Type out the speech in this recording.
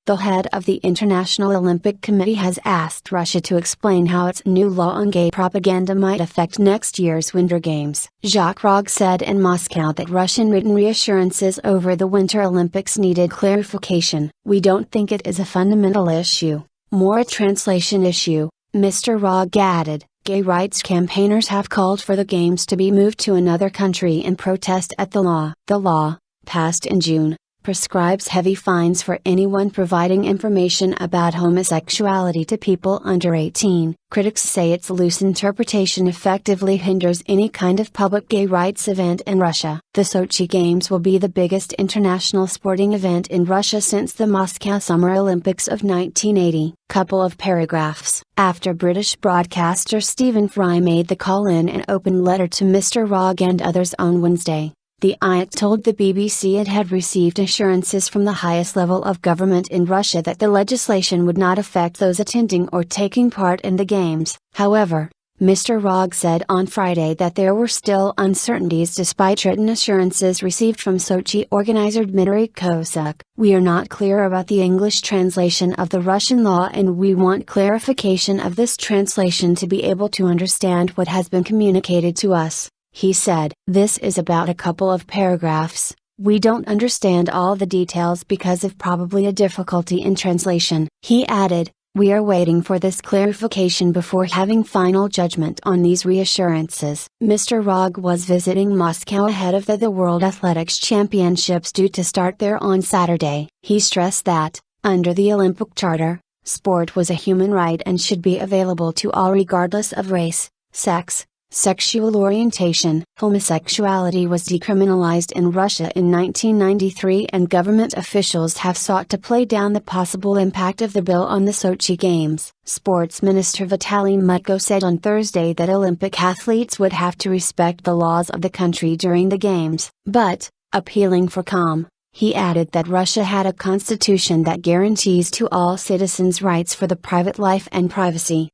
The head of the International Olympic Committee has asked Russia to explain how its new law on gay propaganda might affect next year's Winter Games. Jacques Rogge said in Moscow that Russian written reassurances over the Winter Olympics needed clarification. "We don't think it is a fundamental issue, more a translation issue," Mr. Rogge added. Gay rights campaigners have called for the Games to be moved to another country in protest at the law. The law, passed in June, prescribes heavy fines for anyone providing information about homosexuality to people under 18. Critics say its loose interpretation effectively hinders any kind of public gay rights event in Russia. The Sochi Games will be the biggest international sporting event in Russia since the Moscow Summer Olympics of 1980. Couple of paragraphs after British broadcaster Stephen Fry made the call in an open letter to Mr. Rogge and others on Wednesday. The IAC told the BBC it had received assurances from the highest level of government in Russia that the legislation would not affect those attending or taking part in the Games. However, Mr. Rogge said on Friday that there were still uncertainties despite written assurances received from Sochi organizer Dmitry Kozak. "We are not clear about the English translation of the Russian law and we want clarification of this translation to be able to understand what has been communicated to us," he said. "This is about a couple of paragraphs. We don't understand all the details because of probably a difficulty in translation." He added, "We are waiting for this clarification before having final judgment on these reassurances." Mr. Rogge was visiting Moscow ahead of the World Athletics Championships due to start there on Saturday. He stressed that, under the Olympic Charter, sport was a human right and should be available to all regardless of race, sex, sexual orientation. Homosexuality was decriminalized in Russia in 1993 and government officials have sought to play down the possible impact of the bill on the Sochi Games. Sports Minister Vitaly Mutko said on Thursday that Olympic athletes would have to respect the laws of the country during the Games. But, appealing for calm, he added that Russia had a constitution that guarantees to all citizens rights for the private life and privacy.